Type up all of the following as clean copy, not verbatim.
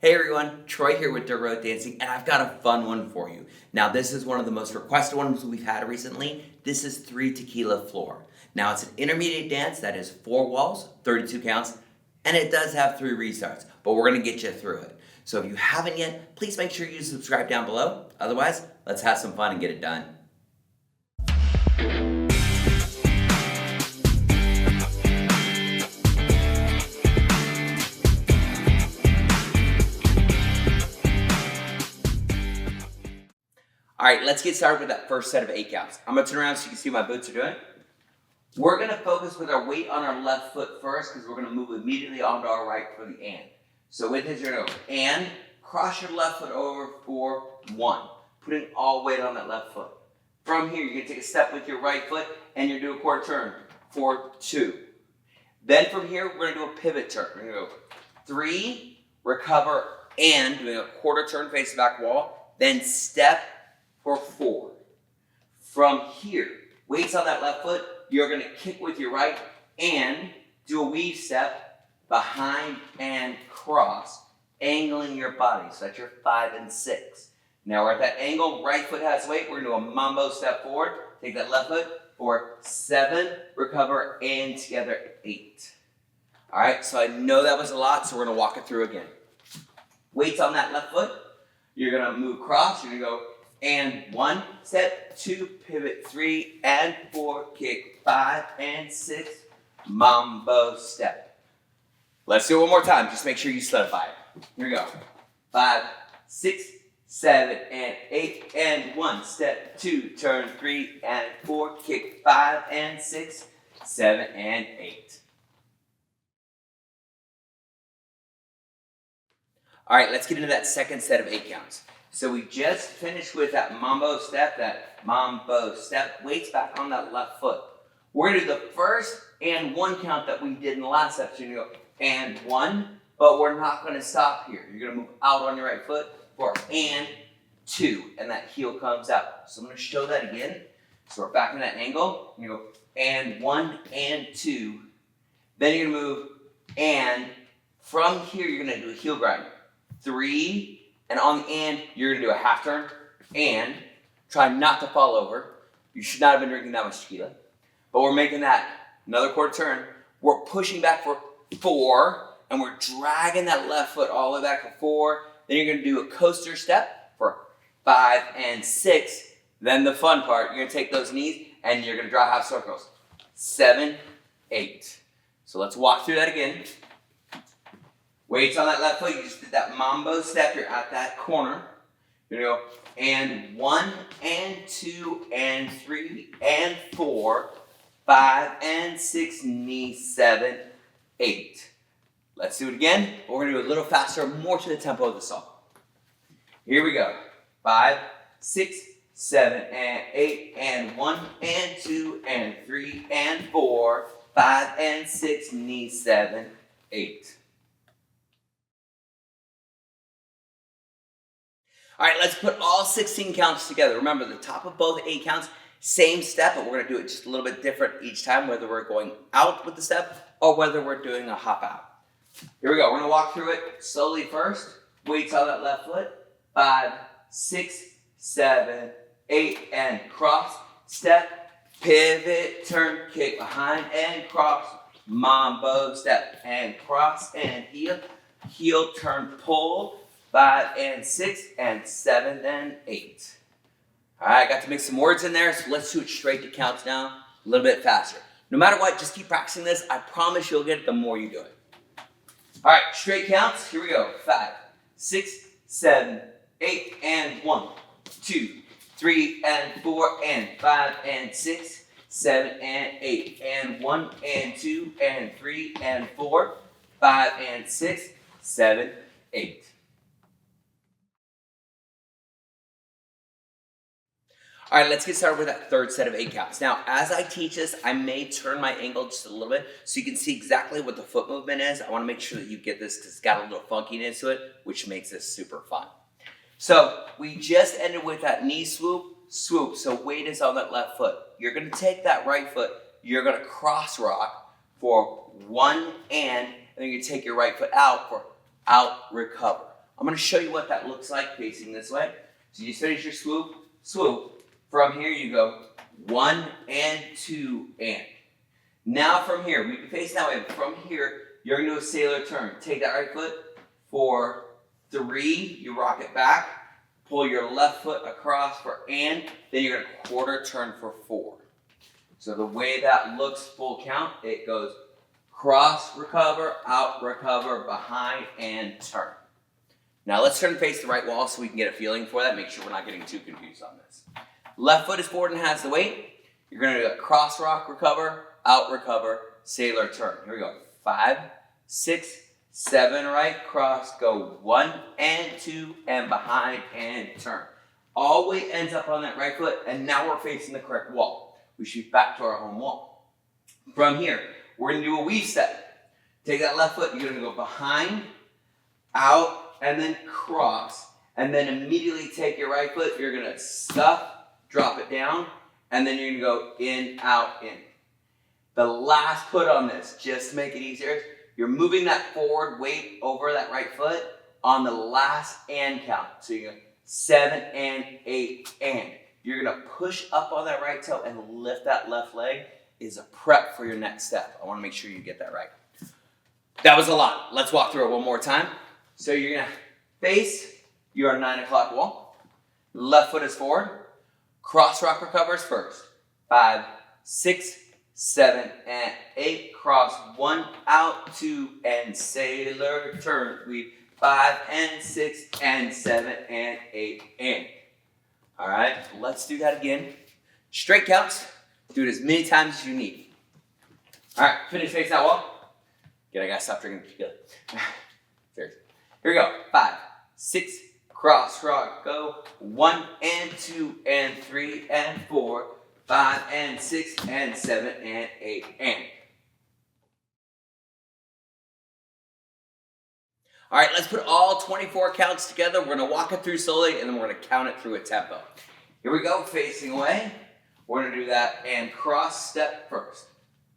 Hey everyone, Troy here with Dirt Road Dancing, and I've got a fun one for you. Now this is one of the most requested ones we've had recently. This is 3 Tequila Floor. Now it's an intermediate dance that is 4 walls, 32 counts, and it does have 3 restarts, but we're going to get you through it. So if you haven't yet, please make sure you subscribe down below. Otherwise, let's have some fun and get it done. All right, let's get started with that first set of 8 counts. I'm gonna turn around so you can see what my boots are doing. We're gonna focus with our weight on our left foot first because we're gonna move immediately onto our right for the and. So with this, you're gonna go and, cross your left foot over for 1, putting all weight on that left foot. From here, you're gonna take a step with your right foot and you're gonna do a quarter turn for 2. Then from here, we're gonna do a pivot turn. We're gonna go 3, recover, and doing a quarter turn face the back wall, then step for 4. From here, weights on that left foot, you're going to kick with your right and do a weave step behind and cross, angling your body. So that's your 5 and 6. Now we're at that angle, right foot has weight, we're going to do a mambo step forward, take that left foot for 7, recover, and together 8. All right, so I know that was a lot, so we're going to walk it through again. Weights on that left foot, you're going to move cross, you're going to go and 1, step, 2, pivot, 3, and 4, kick, 5, and 6, mambo step. Let's do it one more time. Just make sure you solidify it. Here we go. 5, 6, 7, and 8, and 1, step, 2, turn, 3, and 4, kick, 5, and 6, 7, and 8. All right, let's get into that second set of 8 counts. So we just finished with that mambo step, weights back on that left foot. We're gonna do the first and 1 count that we did in the last episode. You go and 1, but we're not gonna stop here. You're gonna move out on your right foot for and 2, and that heel comes out. So I'm gonna show that again. So we're back in that angle. You go and 1 and 2. Then you're gonna move and from here you're gonna do a heel grind. 3. And on the and, you're gonna do a half turn and try not to fall over. You should not have been drinking that much tequila. But we're making that another quarter turn. We're pushing back for 4 and we're dragging that left foot all the way back for 4. Then you're gonna do a coaster step for 5 and 6. Then the fun part, you're gonna take those knees and you're gonna draw half circles. 7, 8. So let's walk through that again. Weights on that left foot, you just did that mambo step, you're at that corner. You're gonna go and 1 and 2 and 3 and 4, 5 and 6, knee 7, 8. Let's do it again, but we're gonna do it a little faster, more to the tempo of the song. Here we go. 5, 6, 7, and 8, and 1 and 2 and 3 and 4, 5 and 6, knee 7, 8. All right, let's put all 16 counts together. Remember, the top of both 8 counts, same step, but we're gonna do it just a little bit different each time, whether we're going out with the step or whether we're doing a hop out. Here we go, we're gonna walk through it slowly first. Weights on that left foot. 5, 6, 7, 8, and cross, step, pivot, turn, kick behind and cross, mambo step, and cross and heel, turn, pull, 5 and 6 and 7 and 8. All right, got to mix some words in there, so let's do it straight to counts now, a little bit faster. No matter what, just keep practicing this. I promise you'll get it the more you do it. All right, straight counts. Here we go. 5, 6, 7, 8, and 1, 2, 3, and 4, and 5, and 6, 7, and 8, and 1, and 2, and 3, and 4, 5, and 6, 7, 8. All right, let's get started with that third set of 8 counts. Now, as I teach this, I may turn my angle just a little bit so you can see exactly what the foot movement is. I want to make sure that you get this because it's got a little funkiness to it, which makes this super fun. So we just ended with that knee swoop. So weight is on that left foot. You're going to take that right foot. You're going to cross rock for 1 and then you take your right foot out for out recover. I'm going to show you what that looks like facing this way. So you just finish your swoop, swoop. From here you go 1 and 2 and. Now from here, we've been facing that way, but from here, you're going to do a sailor turn. Take that right foot for 3, you rock it back, pull your left foot across for and, then you're going to quarter turn for 4. So the way that looks full count, it goes cross, recover, out, recover, behind, and turn. Now let's turn and face the right wall so we can get a feeling for that. Make sure we're not getting too confused on this. Left foot is forward and has the weight. You're going to do a cross, rock, recover, out, recover, sailor turn. Here we go. 5, 6, 7, right, cross, go 1 and 2 and behind and turn. All weight ends up on that right foot, and now we're facing the correct wall. We shoot back to our home wall. From here, we're going to do a weave step. Take that left foot, you're going to go behind, out, and then cross, and then immediately take your right foot, you're going to stuff, drop it down, and then you're going to go in, out, in. The last put on this, just to make it easier, you're moving that forward weight over that right foot on the last and count. So you go 7 and 8 and. You're going to push up on that right toe and lift that left leg is a prep for your next step. I want to make sure you get that right. That was a lot. Let's walk through it one more time. So you're going to face your 9 o'clock wall. Left foot is forward. Cross rock recovers first. 5, 6, 7, and 8. Cross 1, out, 2, and sailor turn. Weave 5 and 6 and 7 and 8 and. All right, let's do that again. Straight counts. Do it as many times as you need. All right, finish face that wall. Again, I gotta stop drinking tequila. Seriously. Here we go. 5, 6, cross, rock, go. 1 and 2 and 3 and 4, 5 and 6 and 7 and 8 and. All right, let's put all 24 counts together. We're gonna walk it through slowly, and then we're gonna count it through a tempo. Here we go, facing away. We're gonna do that and cross step first.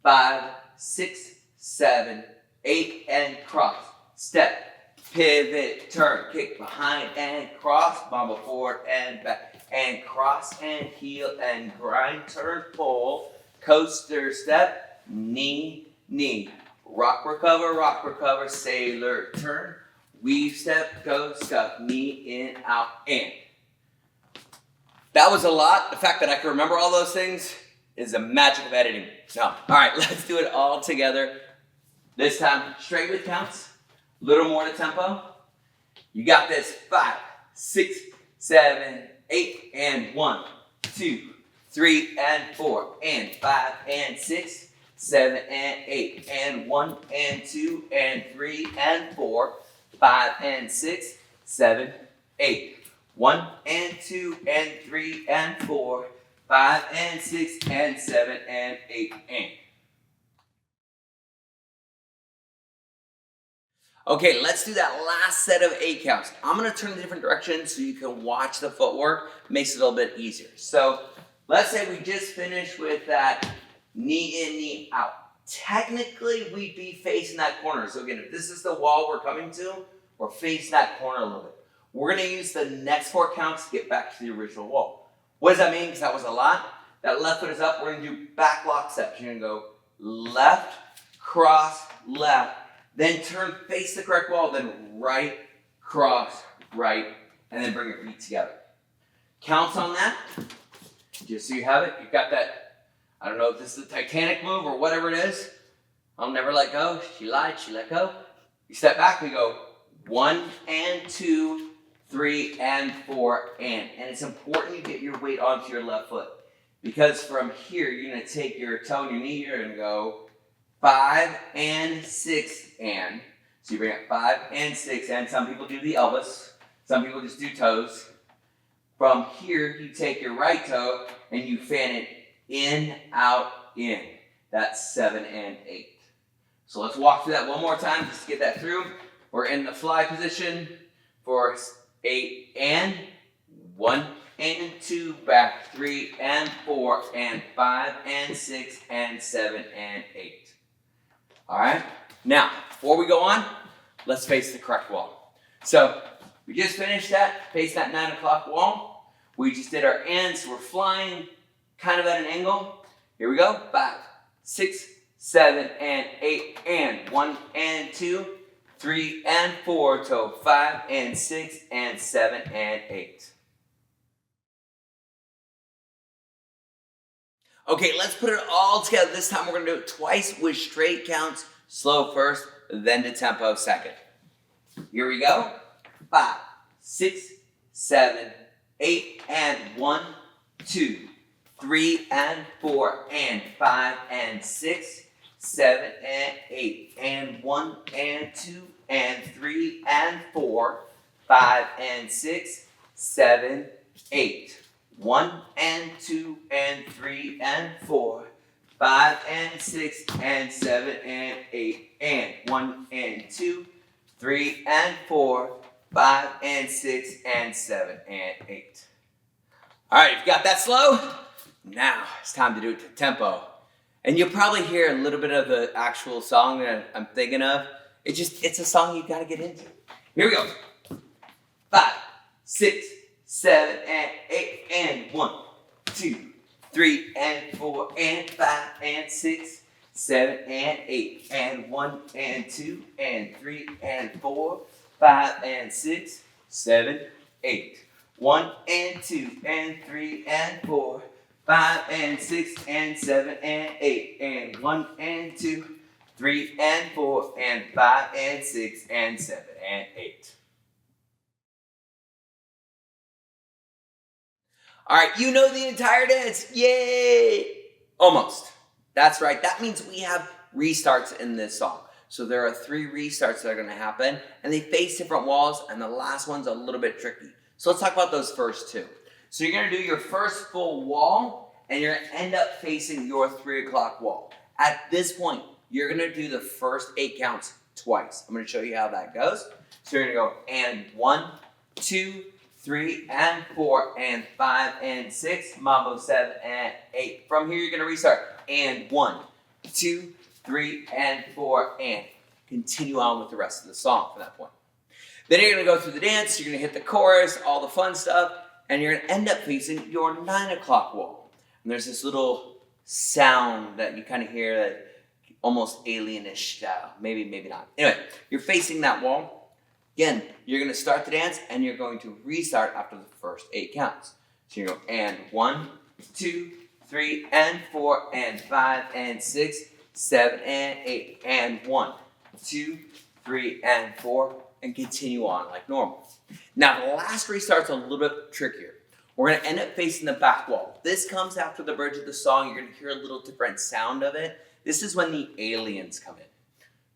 5, 6, 7, 8, and cross. Step, pivot, turn, kick behind and cross, mambo forward and back, and cross and heel and grind, turn, pull, coaster step, knee, knee. Rock, recover, sailor turn. Weave step, go, stuff, knee, in, out, in. That was a lot. The fact that I can remember all those things is the magic of editing. No. All right, let's do it all together. This time, straight with counts. A little more to tempo. You got this. 5, 6, 7, 8, and 1, 2, 3, and 4, and 5, and 6, 7, and 8, and 1, and 2, and 3, and 4, 5, and 6, 7, 8. 1, and 2, and 3, and 4, 5, and 6, and 7, and 8, and. Okay, let's do that last set of 8 counts. I'm gonna turn in a different direction so you can watch the footwork. Makes it a little bit easier. So let's say we just finished with that knee in, knee out. Technically, we'd be facing that corner. So again, if this is the wall we're coming to, we're facing that corner a little bit. We're going to use the next 4 counts to get back to the original wall. What does that mean? Because that was a lot. That left foot is up. We're going to do back lock steps. You're going to go left, cross, left, then turn, face the correct wall, then right, cross, right, and then bring your feet together. Counts on that. Just so you have it. You've got that, I don't know if this is the Titanic move or whatever it is. I'll never let go. She lied, she let go. You step back, we go 1 and 2, 3 and 4 and. And it's important you get your weight onto your left foot. Because from here, you're going to take your toe and your knee, you're going to go 5 and 6 and. So you bring up 5 and 6 and. Some people do the Elvis. Some people just do toes. From here, you take your right toe and you fan it in, out, in. That's 7 and 8. So let's walk through that one more time just to get that through. We're in the fly position for 8 and 1 and 2, back 3 and 4 and 5 and 6 and 7 and 8. All right. Now, before we go on, let's face the correct wall. So We just finished that, facing that 9 o'clock wall. We just did our ends, so we're flying kind of at an angle. Here we go. 5, 6, 7, and 8, and 1 and 2, 3 and 4, to 5 and 6 and 7 and 8. Okay, let's put it all together. This time we're going to do it twice with straight counts, slow first, then to tempo second. Here we go. 5, 6, 7, 8, and 1, 2, 3 and 4, and 5 and 6, 7 and 8, and 1 and 2, and 3 and 4, 5 and 6, 7, 8. 1 and 2 and 3 and 4, 5 and 6 and 7 and 8, and 1 and 2, 3 and 4, 5 and 6 and 7 and 8. All right, if you got that slow, now it's time to do it to tempo. And you'll probably hear a little bit of the actual song that I'm thinking of. It's a song you gotta get into. Here we go. 5, 6, 7 and 8, and 1, 2, 3 and 4, and 5 and 6, 7 and 8, and 1 and 2, and 3 and 4, 5 and 6, 7, 8. 1 and 2 and 3 and 4, 5 and 6 and 7 and 8, and 1 and 2, 3 and 4, and 5 and 6 and 7 and 8. All right, you know the entire dance. Yay! Almost. That's right. That means we have restarts in this song. So there are 3 restarts that are going to happen, and they face different walls, and the last one's a little bit tricky. So let's talk about those first 2. So you're going to do your first full wall, and you're going to end up facing your 3 o'clock wall. At this point, you're going to do the first 8 counts twice. I'm going to show you how that goes. So you're going to go and 1, 2, 3 and 4 and 5 and 6, mambo 7 and 8. From here, you're going to restart. And 1, 2, 3 and 4, and continue on with the rest of the song from that point. Then you're going to go through the dance, you're going to hit the chorus, all the fun stuff, and you're going to end up facing your 9 o'clock wall. And there's this little sound that you kind of hear, that almost alienish style. Maybe, maybe not. Anyway, you're facing that wall. Again, you're going to start the dance, and you're going to restart after the first 8 counts. So you go and 1, 2, 3 and 4 and 5 and 6, 7 and 8, and 1, 2, 3 and 4, and continue on like normal. Now the last restart's a little bit trickier. We're going to end up facing the back wall. This comes after the bridge of the song. You're going to hear a little different sound of it. This is when the aliens come in.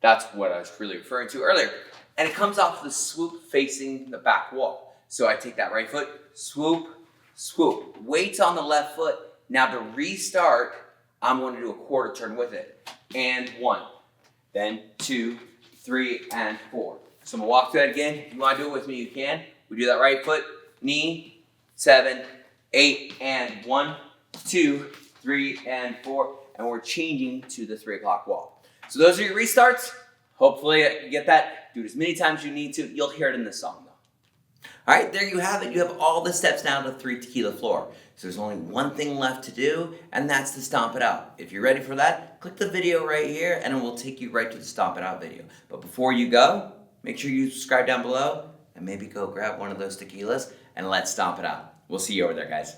That's what I was really referring to earlier. And it comes off the swoop facing the back wall. So I take that right foot, swoop, swoop. Weights on the left foot. Now to restart, I'm going to do a quarter turn with it. And 1, then 2, 3, and 4. So I'm going to walk through that again. If you want to do it with me, you can. We do that right foot, knee, 7, 8, and 1, 2, 3, and 4. And we're changing to the 3 o'clock wall. So those are your restarts. Hopefully you get that. Do it as many times as you need to. You'll hear it in this song though. All right, there you have it. You have all the steps now to 3 Tequila Floor. So there's only one thing left to do, and that's to stomp it out. If you're ready for that, click the video right here, and it will take you right to the Stomp It Out video. But before you go, make sure you subscribe down below, and maybe go grab one of those tequilas, and let's stomp it out. We'll see you over there, guys.